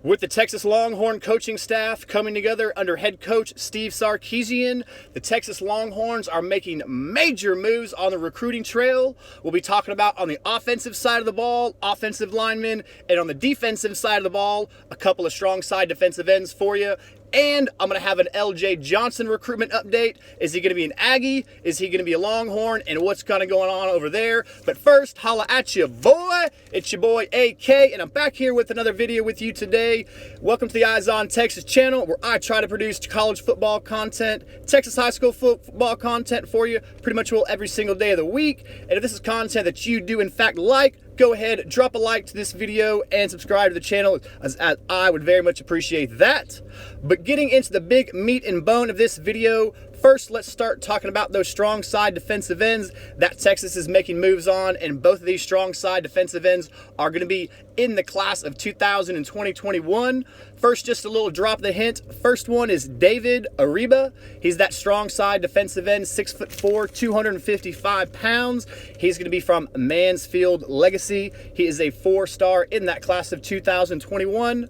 With the Texas Longhorn coaching staff coming together under head coach Steve Sarkisian, the Texas Longhorns are making major moves on the recruiting trail. We'll be talking about on the offensive side of the ball, offensive linemen, and on the defensive side of the ball, a couple of strong side defensive ends for you. And I'm going to have an LJ Johnson recruitment update. Is he going to be an Aggie? Is he going to be a Longhorn? And what's kind of going on over there? But first, holla at you, boy. It's your boy, AK, and I'm back here with another video with you today. Welcome to the Eyes on Texas channel, where I try to produce college football content, Texas high school football content for you pretty much every single day of the week. And if this is content that you do, in fact, like, go ahead, drop a like to this video and subscribe to the channel, as I would very much appreciate that. But getting into the big meat and bone of this video, first let's start talking about those strong side defensive ends that Texas is making moves on, and both of these strong side defensive ends are going to be in the class of 2021. First, just a little drop of the hint. First one is David Ariba. He's that strong side defensive end, 6'4", 255 pounds. He's going to be from Mansfield Legacy. He is a 4-star in that class of 2021.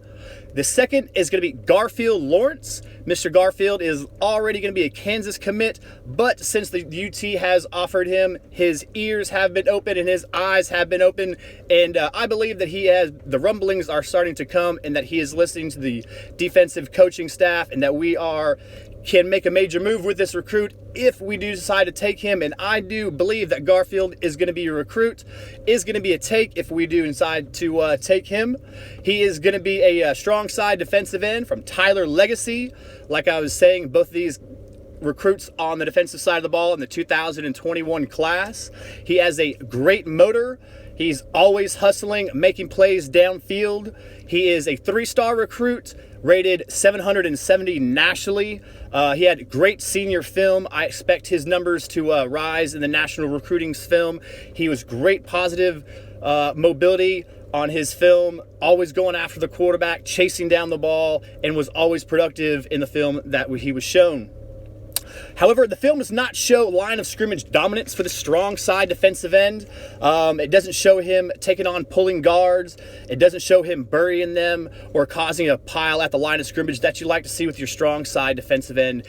The second is going to be Garfield Lawrence. Mr. Garfield is already going to be a Kansas commit, but since the UT has offered him, his ears have been open and his eyes have been open, and I believe that the rumblings are starting to come, and that he is listening to the defensive coaching staff, and that we can make a major move with this recruit if we do decide to take him. And I do believe that Garfield is going to be a recruit, is going to be a take if we do decide to take him. He is going to be a strong side defensive end from Tyler Legacy. Like I was saying, both of these recruits on the defensive side of the ball in the 2021 class. He has a great motor. He's always hustling, making plays downfield. He is a 3-star recruit, rated 770 nationally. He had great senior film. I expect his numbers to rise in the national recruiting film. He was great positive mobility on his film, always going after the quarterback, chasing down the ball, and was always productive in the film that he was shown. However, the film does not show line of scrimmage dominance for the strong side defensive end. It doesn't show him taking on pulling guards. It doesn't show him burying them or causing a pile at the line of scrimmage that you like to see with your strong side defensive end.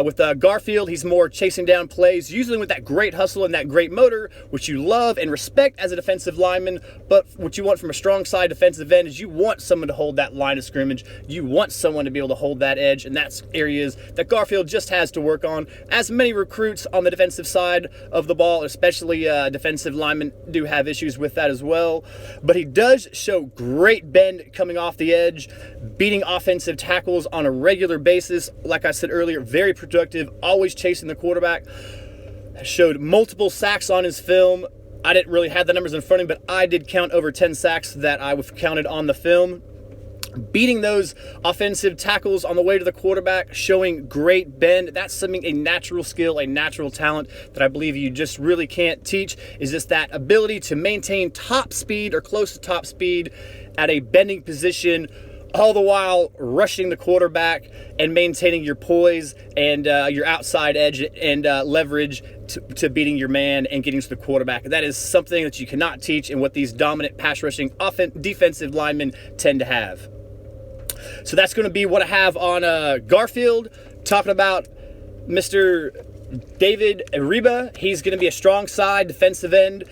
With Garfield, he's more chasing down plays, usually with that great hustle and that great motor, which you love and respect as a defensive lineman. But what you want from a strong side defensive end is you want someone to hold that line of scrimmage. You want someone to be able to hold that edge, and that's areas that Garfield just has to work on, as many recruits on the defensive side of the ball, especially defensive linemen, do have issues with that as well. But he does show great bend coming off the edge, beating offensive tackles on a regular basis. Like I said earlier, very productive, always chasing the quarterback. Showed multiple sacks on his film. I didn't really have the numbers in front of me, but I did count over 10 sacks that I counted on the film. Beating those offensive tackles on the way to the quarterback, showing great bend. That's something, a natural skill, a natural talent that I believe you just really can't teach, is just that ability to maintain top speed or close to top speed at a bending position, all the while rushing the quarterback and maintaining your poise and your outside edge and leverage to beating your man and getting to the quarterback. That is something that you cannot teach, and what these dominant pass rushing defensive linemen tend to have. So that's going to be what I have on Garfield. Talking about Mr. David Ariba, he's going to be a strong side defensive end.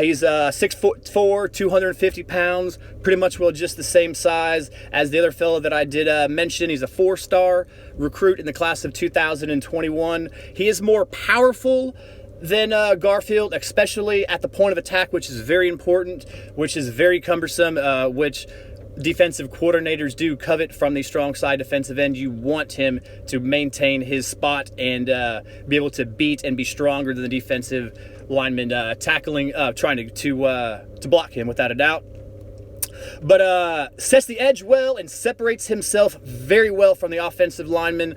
He's 6'4", 250 pounds, pretty much just the same size as the other fellow that I did mention. He's a 4-star recruit in the class of 2021. He is more powerful than Garfield, especially at the point of attack, which is very important, which is very cumbersome, which defensive coordinators do covet from the strong side defensive end. You want him to maintain his spot and be able to beat and be stronger than the defensive lineman trying to block him, without a doubt. But sets the edge well and separates himself very well from the offensive lineman.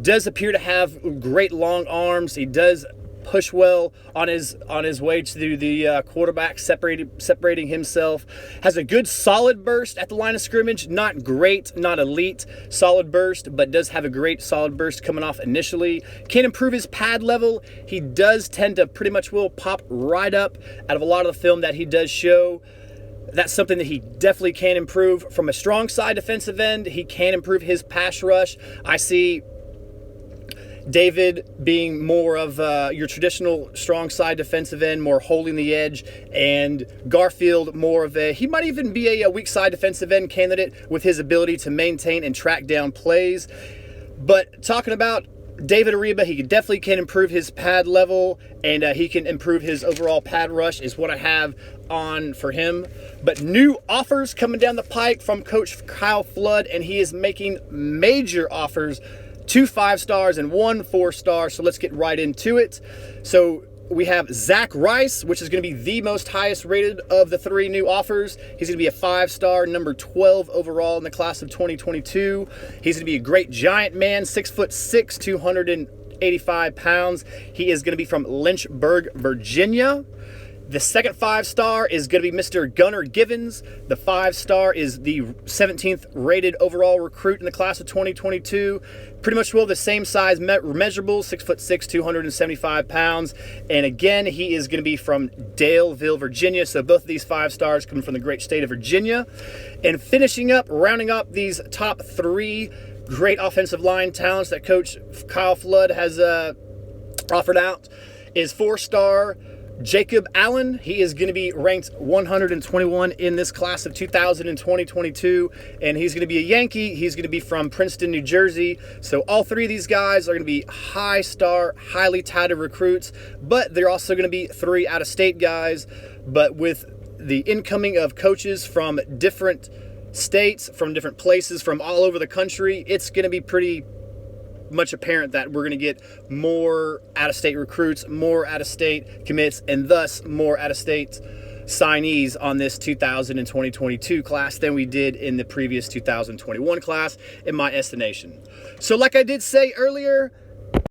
Does appear to have great long arms. He does push well on his way to the quarterback, separating himself. Has a good solid burst at the line of scrimmage. Not great, not elite solid burst, but does have a great solid burst coming off initially. Can improve his pad level. He does tend to pretty much will pop right up out of a lot of the film that he does show. that's something that he definitely can improve. From a strong side defensive end, he can improve his pass rush. I see David being more of your traditional strong side defensive end, more holding the edge, and Garfield more of he might even be a weak side defensive end candidate with his ability to maintain and track down plays. But talking about David Ariba, he definitely can improve his pad level, and he can improve his overall pad rush is what I have on for him. But new offers coming down the pike from Coach Kyle Flood, and he is making major offers, 2 5-stars and 1 4-star. So let's get right into it. So we have Zach Rice, which is going to be the most highest rated of the 3 new offers. He's going to be a 5-star, number 12 overall in the class of 2022. He's going to be a great giant man, 6'6", 285 pounds. He is going to be from Lynchburg, Virginia. The second 5-star is going to be Mr. Gunnar Givens. The 5-star is the 17th rated overall recruit in the class of 2022. Pretty much the same size measurables, 6'6", 275 pounds. And again, he is going to be from Daleville, Virginia. So both of these 5-stars come from the great state of Virginia. And finishing up, rounding up these top 3 great offensive line talents that Coach Kyle Flood has offered out is 4-star Jacob Allen. He is going to be ranked 121 in this class of 2022, and he's going to be a Yankee. He's going to be from Princeton, New Jersey. So all 3 of these guys are going to be high-star, highly touted recruits, but they're also going to be 3 out-of-state guys. But with the incoming of coaches from different states, from different places, from all over the country, it's going to be pretty much apparent that we're going to get more out-of-state recruits, more out-of-state commits, and thus more out-of-state signees on this 2022 class than we did in the previous 2021 class, in my estimation. So like I did say earlier,